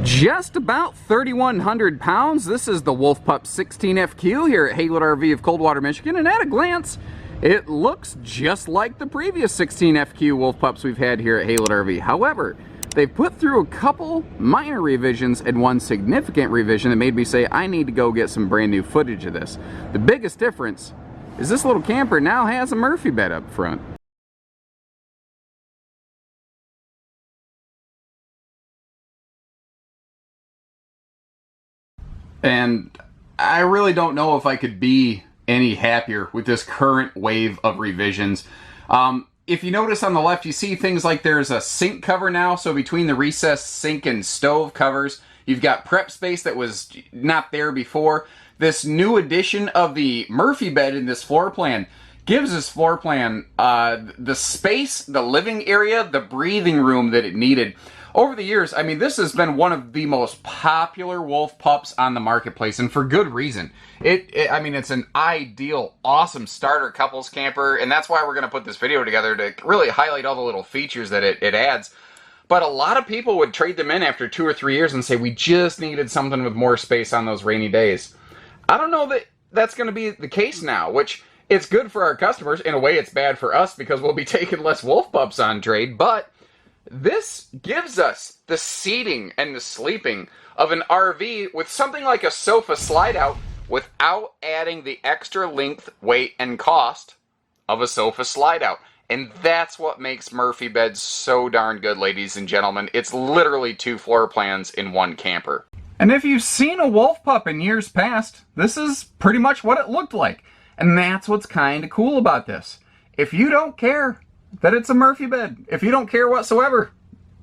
Just about 3,100 pounds. This is the Wolf Pup 16FQ here at Haylett RV of Coldwater, Michigan, and at a glance, it looks just like the previous 16FQ Wolf Pups we've had here at Haylett RV. However, they've put through a couple minor revisions and one significant revision that made me say I need to go get some brand new footage of this. The biggest difference is this little camper now has a Murphy bed up front. And I really don't know if I could be any happier with this current wave of revisions. If you notice on the left, you see things like there's a sink cover now. So between the recessed sink and stove covers, you've got prep space that was not there before. This new addition of the Murphy bed in this floor plan gives this floor plan the space, the living area, the breathing room that it needed. Over the years, I mean, this has been one of the most popular Wolf Pups on the marketplace, and for good reason. I mean, it's an ideal, awesome starter couples camper, and that's why we're going to put this video together to really highlight all the little features that it adds. But a lot of people would trade them in after 2 or 3 years and say, we just needed something with more space on those rainy days. I don't know that that's going to be the case now, which it's good for our customers. In a way, it's bad for us because we'll be taking less Wolf Pups on trade, but this gives us the seating and the sleeping of an RV with something like a sofa slide out without adding the extra length, weight, and cost of a sofa slide out. And that's what makes Murphy beds so darn good, ladies and gentlemen. It's literally 2 floor plans in 1 camper. And if you've seen a Wolf Pup in years past, this is pretty much what it looked like. And that's what's kind of cool about this. If you don't care that it's a Murphy bed, if you don't care whatsoever,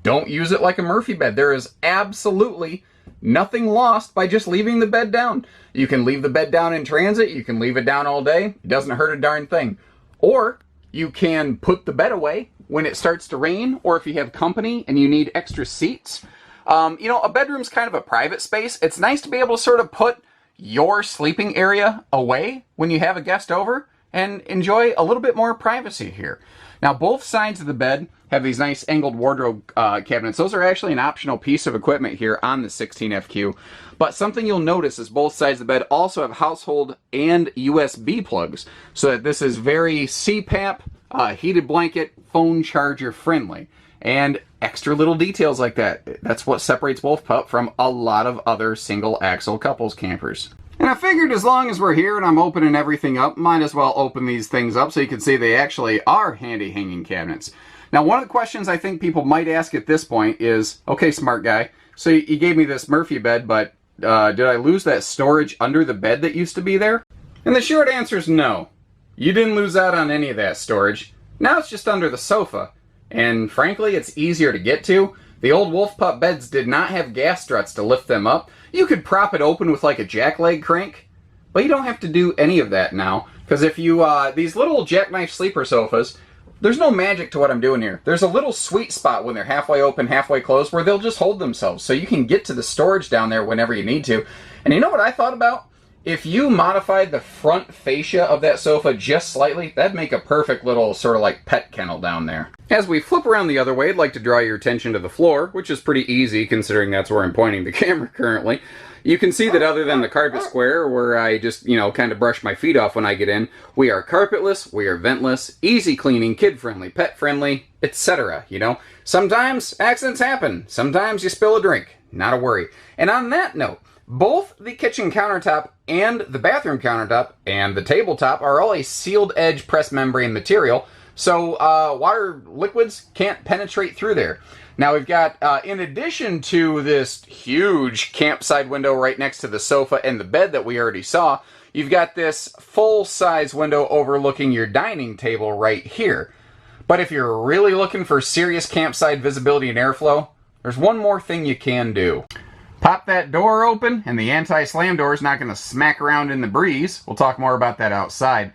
don't use it like a Murphy bed. There is absolutely nothing lost by just leaving the bed down. You can leave the bed down in transit, you can leave it down all day, it doesn't hurt a darn thing. Or you can put the bed away when it starts to rain, or if you have company and you need extra seats. You know, a bedroom's kind of a private space. It's nice to be able to sort of put your sleeping area away when you have a guest over and enjoy a little bit more privacy here. Now, both sides of the bed have these nice angled wardrobe cabinets. Those are actually an optional piece of equipment here on the 16FQ. But something you'll notice is both sides of the bed also have household and USB plugs. So that this is very CPAP, heated blanket, phone charger friendly. And extra little details like that. That's what separates Wolf Pup from a lot of other single axle couples campers. And I figured as long as we're here and I'm opening everything up, might as well open these things up so you can see they actually are handy hanging cabinets. Now, one of the questions I think people might ask at this point is, okay, smart guy, so you gave me this Murphy bed, but did I lose that storage under the bed that used to be there? And the short answer is no. You didn't lose out on any of that storage. Now it's just under the sofa. And frankly, it's easier to get to. The old Wolf Pup beds did not have gas struts to lift them up. You could prop it open with like a jackleg crank, but you don't have to do any of that now. Because if you, these little jackknife sleeper sofas, there's no magic to what I'm doing here. There's a little sweet spot when they're halfway open, halfway closed, where they'll just hold themselves. So you can get to the storage down there whenever you need to. And you know what I thought about? If you modified the front fascia of that sofa just slightly, that'd make a perfect little sort of like pet kennel down there. As we flip around the other way, I'd like to draw your attention to the floor, which is pretty easy considering that's where I'm pointing the camera currently. You can see that other than the carpet square where I just, you know, kind of brush my feet off when I get in, we are carpetless, we are ventless, easy cleaning, kid-friendly, pet-friendly, etc. You know, sometimes accidents happen. Sometimes you spill a drink. Not a worry. And on that note, both the kitchen countertop and the bathroom countertop and the tabletop are all a sealed edge press membrane material, so water liquids can't penetrate through there. Now we've got, in addition to this huge campside window right next to the sofa and the bed that we already saw, you've got this full-size window overlooking your dining table right here. But if you're really looking for serious campside visibility and airflow, there's one more thing you can do. Pop that door open, and the anti-slam door is not going to smack around in the breeze. We'll talk more about that outside.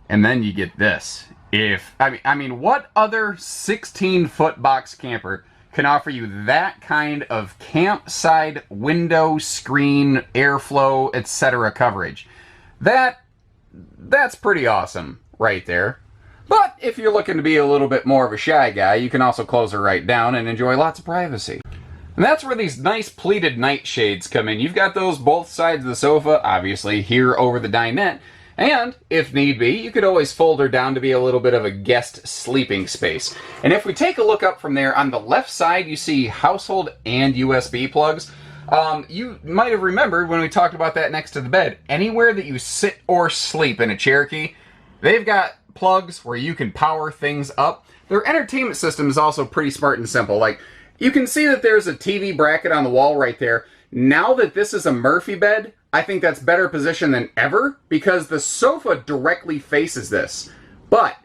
And then you get this. I mean, what other 16-foot box camper can offer you that kind of campside window, screen, airflow, etc. coverage? That's pretty awesome right there. But if you're looking to be a little bit more of a shy guy, you can also close it right down and enjoy lots of privacy. And that's where these nice pleated nightshades come in. You've got those both sides of the sofa, obviously, here over the dinette. And, if need be, you could always fold her down to be a little bit of a guest sleeping space. And if we take a look up from there, on the left side you see household and USB plugs. You might have remembered when we talked about that next to the bed. Anywhere that you sit or sleep in a Cherokee, they've got plugs where you can power things up. Their entertainment system is also pretty smart and simple. Like, you can see that there's a TV bracket on the wall right there. Now that this is a Murphy bed, I think that's better position than ever because the sofa directly faces this. But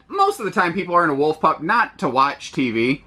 most of the time people are in a wolf pup not to watch TV.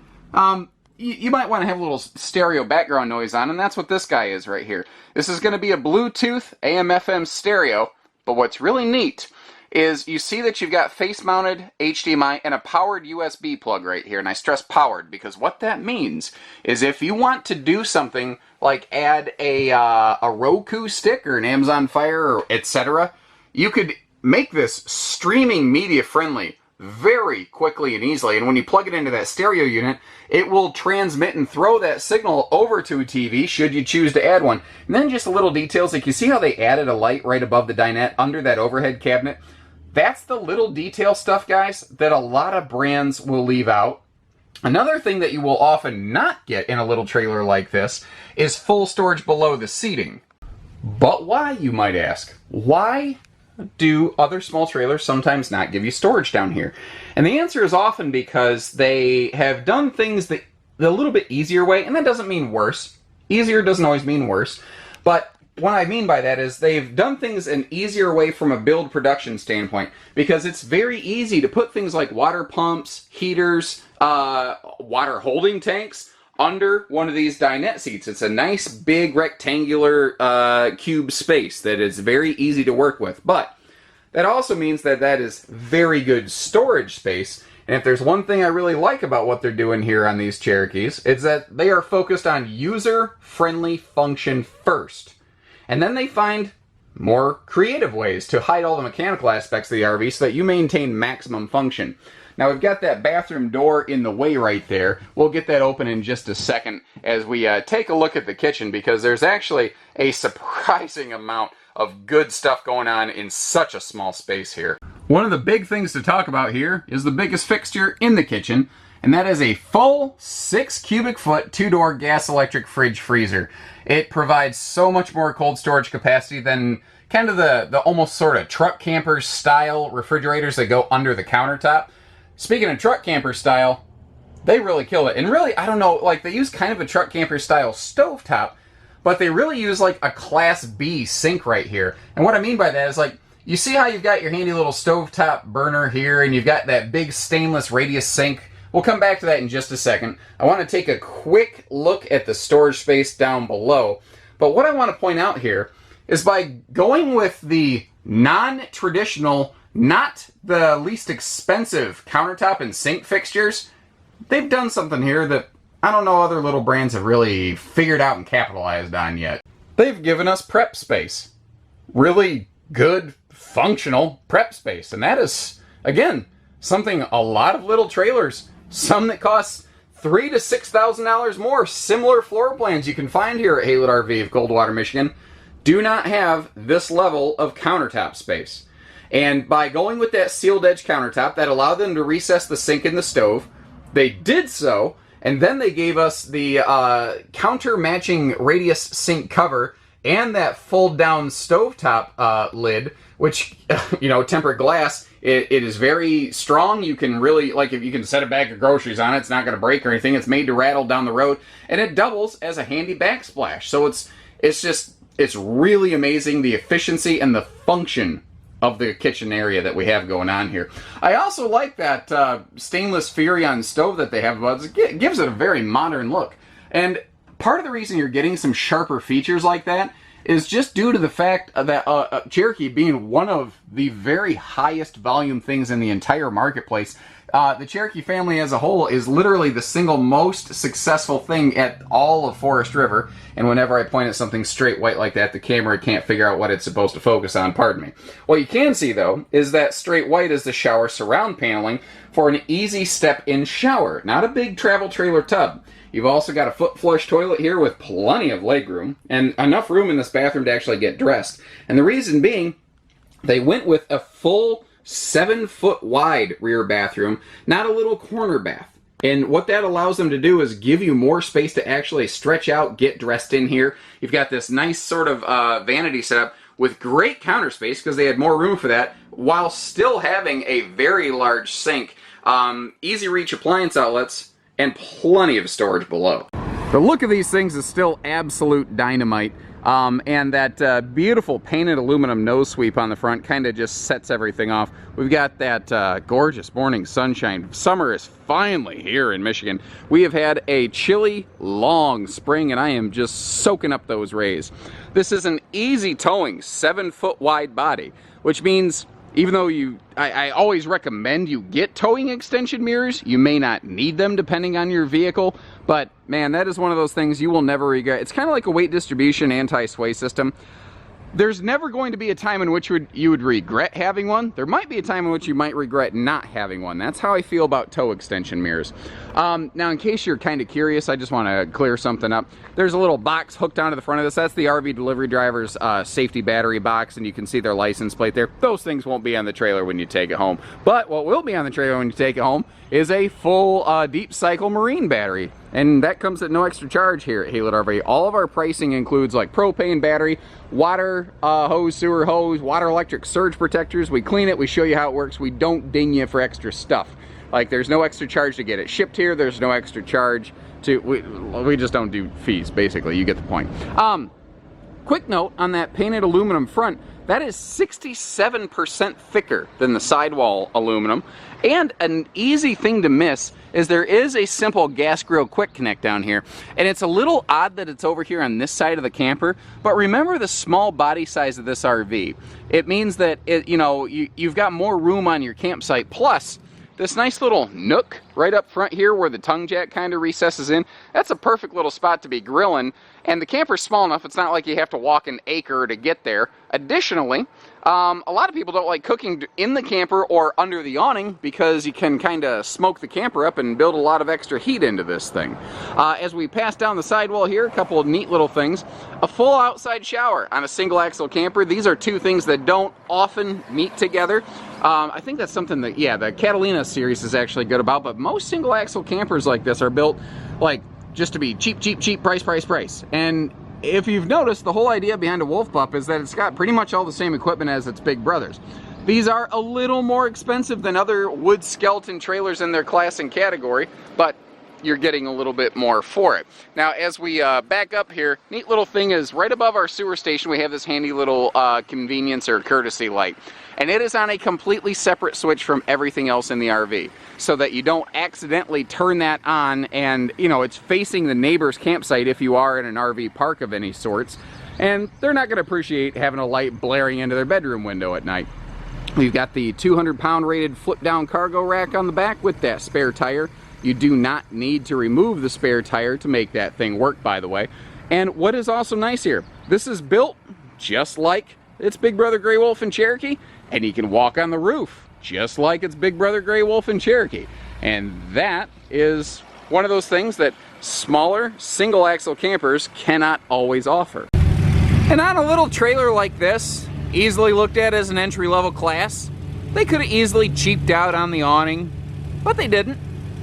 You might want to have a little stereo background noise on, and that's what this guy is right here. This is going to be a Bluetooth AM/FM stereo, but what's really neat is you see that you've got face-mounted HDMI and a powered USB plug right here, and I stress powered because what that means is if you want to do something like add a Roku stick or an Amazon Fire or etc., you could make this streaming media friendly very quickly and easily, and when you plug it into that stereo unit, it will transmit and throw that signal over to a TV should you choose to add one. And then just a little details, like you see how they added a light right above the dinette under that overhead cabinet? That's the little detail stuff, guys, that a lot of brands will leave out. Another thing that you will often not get in a little trailer like this is full storage below the seating. But why, you might ask? Why do other small trailers sometimes not give you storage down here? And the answer is often because they have done things the little bit easier way, and that doesn't mean worse. Easier doesn't always mean worse. But what I mean by that is they've done things an easier way from a build production standpoint, because it's very easy to put things like water pumps, heaters, water holding tanks under one of these dinette seats. It's a nice big rectangular cube space that is very easy to work with, but that also means that that is very good storage space. And if there's one thing I really like about what they're doing here on these Cherokees, it's that they are focused on user-friendly function first. And then they find more creative ways to hide all the mechanical aspects of the RV so that you maintain maximum function. Now we've got that bathroom door in the way right there. We'll get that open in just a second as we take a look at the kitchen, because there's actually a surprising amount of good stuff going on in such a small space here. One of the big things to talk about here is the biggest fixture in the kitchen, and that is a full 6 cubic foot 2-door gas electric fridge freezer. It provides so much more cold storage capacity than kind of the almost sort of truck camper style refrigerators that go under the countertop. Speaking of truck camper style, they really kill it. And really, I don't know, like they use kind of a truck camper style stovetop, but they really use like a Class B sink right here. And what I mean by that is, like, you see how you've got your handy little stovetop burner here, and you've got that big stainless radius sink. We'll come back to that in just a second. I want to take a quick look at the storage space down below. But what I want to point out here is by going with the non-traditional, not the least expensive countertop and sink fixtures, they've done something here that I don't know other little brands have really figured out and capitalized on yet. They've given us prep space. Really good, functional prep space. And that is, again, something a lot of little trailers, some that cost $3,000 to $6,000 more, similar floor plans you can find here at Haylett RV of Coldwater, Michigan, do not have this level of countertop space. And by going with that sealed edge countertop that allowed them to recess the sink and the stove, they did so, and then they gave us the counter-matching radius sink cover and that fold-down stovetop lid, which, you know, tempered glass. It is very strong. You can really, like, if you can set a bag of groceries on it, it's not going to break or anything. It's made to rattle down the road, and it doubles as a handy backsplash. So it's really amazing, the efficiency and the function of the kitchen area that we have going on here. I also like that stainless Furrion stove that they have above. It gives it a very modern look. And part of the reason you're getting some sharper features like that is just due to the fact that Cherokee being one of the very highest volume things in the entire marketplace. The Cherokee family as a whole is literally the single most successful thing at all of Forest River. And whenever I point at something straight white like that, the camera can't figure out what it's supposed to focus on, pardon me. What you can see, though, is that straight white is the shower surround paneling for an easy step-in shower, not a big travel trailer tub. You've also got a foot flush toilet here with plenty of legroom and enough room in this bathroom to actually get dressed. And the reason being, they went with a full 7-foot wide rear bathroom, not a little corner bath. And what that allows them to do is give you more space to actually stretch out, get dressed in here. You've got this nice sort of vanity setup with great counter space because they had more room for that, while still having a very large sink, easy reach appliance outlets, and plenty of storage below. The look of these things is still absolute dynamite. And that beautiful painted aluminum nose sweep on the front kind of just sets everything off. We've got that gorgeous morning sunshine. Summer is finally here in Michigan. We have had a chilly, long spring, and I am just soaking up those rays. This is an easy towing 7-foot wide body, which means even though I always recommend you get towing extension mirrors, you may not need them depending on your vehicle, but man, that is one of those things you will never regret. It's kind of like a weight distribution anti-sway system. There's never going to be a time in which you would regret having one. There might be a time in which you might regret not having one. That's how I feel about tow extension mirrors. Now, in case you're kind of curious, I just want to clear something up. There's a little box hooked onto the front of this. That's the RV delivery driver's safety battery box, and you can see their license plate there. Those things won't be on the trailer when you take it home. But what will be on the trailer when you take it home is a full deep cycle marine battery. And that comes at no extra charge here at Haylett RV. All of our pricing includes like propane battery, water hose, sewer hose, water electric surge protectors. We clean it, we show you how it works. We don't ding you for extra stuff. Like, there's no extra charge to get it shipped here. There's no extra charge to, we just don't do fees, basically. You get the point. Quick note on that painted aluminum front, that is 67% thicker than the sidewall aluminum. And an easy thing to miss is there is a simple gas grill quick connect down here. And it's a little odd that it's over here on this side of the camper, but remember the small body size of this RV. It means that you've got more room on your campsite, plus this nice little nook right up front here where the tongue jack kind of recesses in. That's a perfect little spot to be grilling, and the camper's small enough it's not like you have to walk an acre to get there. Additionally, a lot of people don't like cooking in the camper or under the awning because you can kind of smoke the camper up and build a lot of extra heat into this thing. As we pass down the sidewall here, a couple of neat little things. A full outside shower on a single axle camper. These are two things that don't often meet together. I think that's something that, yeah, the Catalina series is actually good about, but most single axle campers like this are built like just to be cheap, cheap, cheap, price, price, price. And if you've noticed, the whole idea behind a Wolf Pup is that it's got pretty much all the same equipment as its big brothers. These are a little more expensive than other wood skeleton trailers in their class and category, but you're getting a little bit more for it. Now, as we back up here, neat little thing is right above our sewer station, we have this handy little convenience or courtesy light. And it is on a completely separate switch from everything else in the RV, so that you don't accidentally turn that on and, it's facing the neighbor's campsite if you are in an RV park of any sorts. And they're not going to appreciate having a light blaring into their bedroom window at night. We've got the 200-pound rated flip-down cargo rack on the back with that spare tire. You do not need to remove the spare tire to make that thing work, by the way. And what is also nice here, this is built just like its big brother Grey Wolf and Cherokee, and you can walk on the roof just like its big brother Grey Wolf and Cherokee. And that is one of those things that smaller single axle campers cannot always offer. And on a little trailer like this, easily looked at as an entry-level class, they could have easily cheaped out on the awning, but they didn't.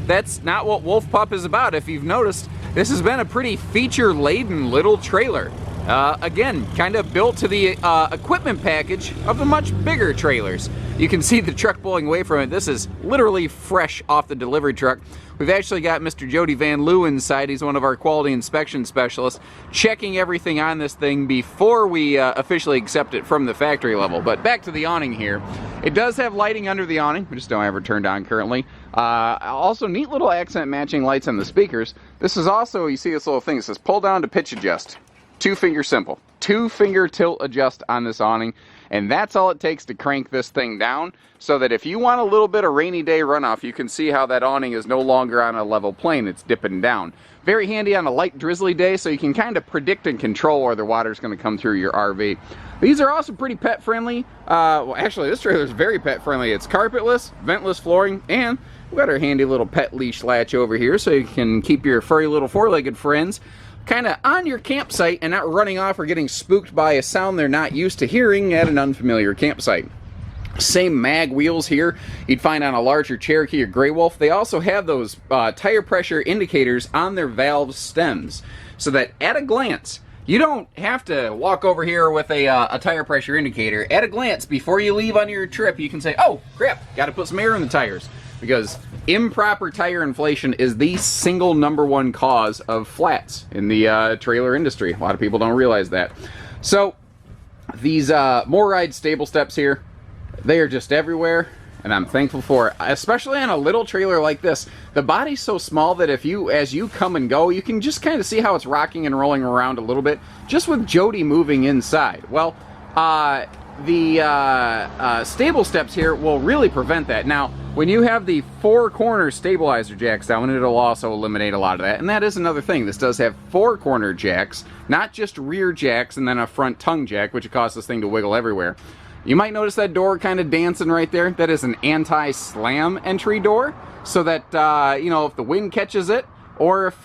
That's not what Wolf Pup is about. If you've noticed, this has been a pretty feature-laden little trailer. Again, kind of built to the equipment package of the much bigger trailers. You can see the truck pulling away from it. This is literally fresh off the delivery truck. We've actually got Mr. Jody Van Loo inside. He's one of our quality inspection specialists, checking everything on this thing before we officially accept it from the factory level. But back to the awning here. It does have lighting under the awning. We just don't have it turned on currently. Also, neat little accent matching lights on the speakers. This is also, you see this little thing, it says pull down to pitch adjust. 2-finger simple. 2-finger tilt adjust on this awning, and that's all it takes to crank this thing down, so that if you want a little bit of rainy day runoff, you can see how that awning is no longer on a level plane, it's dipping down. Very handy on a light drizzly day, so you can kind of predict and control where the water's going to come through your RV. These are also pretty pet friendly. Well, actually, this trailer is very pet friendly. It's carpetless, ventless flooring, and we've got our handy little pet leash latch over here, so you can keep your furry little four-legged friends kind of on your campsite and not running off or getting spooked by a sound they're not used to hearing at an unfamiliar campsite. Same mag wheels here you'd find on a larger Cherokee or Grey Wolf. They also have those tire pressure indicators on their valve stems, so that at a glance, you don't have to walk over here with a tire pressure indicator. At a glance, before you leave on your trip, you can say, oh crap, got to put some air in the tires. Because improper tire inflation is the single #1 cause of flats in the trailer industry. A lot of people don't realize that. So these MORryde stable steps here, they are just everywhere, and I'm thankful for it. Especially on a little trailer like this. The body's so small that as you come and go, you can just kind of see how it's rocking and rolling around a little bit, just with Jody moving inside. Well, the stable steps here will really prevent that. Now, when you have the 4-corner stabilizer jacks down, it'll also eliminate a lot of that. And that is another thing. This does have 4-corner jacks, not just rear jacks and then a front tongue jack, which causes this thing to wiggle everywhere. You might notice that door kind of dancing right there. That is an anti-slam entry door, so that, you know, if the wind catches it, or if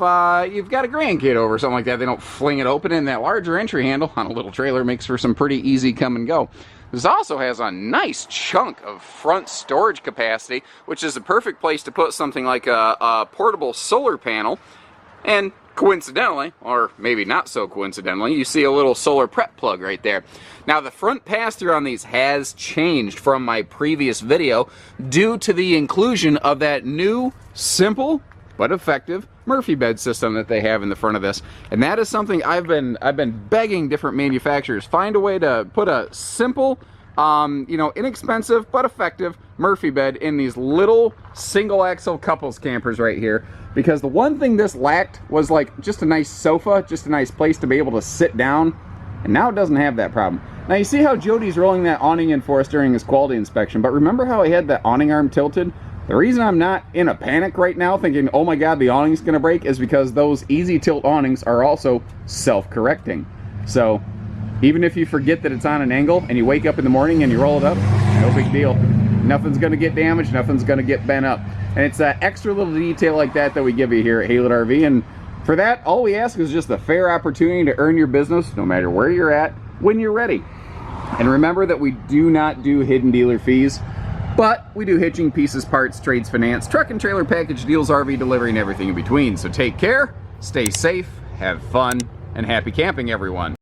you've got a grandkid over or something like that, they don't fling it open. And that larger entry handle on a little trailer makes for some pretty easy come and go. This also has a nice chunk of front storage capacity, which is a perfect place to put something like a portable solar panel. And coincidentally, or maybe not so coincidentally, you see a little solar prep plug right there. Now, the front pass-through on these has changed from my previous video due to the inclusion of that new, simple, but effective Murphy bed system that they have in the front of this. And that is something I've been begging different manufacturers, find a way to put a simple, you know, inexpensive but effective Murphy bed in these little single axle couples campers right here. Because the one thing this lacked was like just a nice sofa, just a nice place to be able to sit down. And now it doesn't have that problem. Now you see how Jody's rolling that awning in for us during his quality inspection, but remember how he had that awning arm tilted? The reason I'm not in a panic right now thinking, oh my god, the awning's gonna break, is because those easy tilt awnings are also self-correcting. So even if you forget that it's on an angle and you wake up in the morning and you roll it up, no big deal. Nothing's gonna get damaged, nothing's gonna get bent up. And it's that extra little detail like that that we give you here at Haylett RV. And for that, all we ask is just a fair opportunity to earn your business, no matter where you're at, when you're ready. And remember that we do not do hidden dealer fees, but we do hitching, pieces, parts, trades, finance, truck and trailer package deals, RV delivery, and everything in between. So take care, stay safe, have fun, and happy camping, everyone.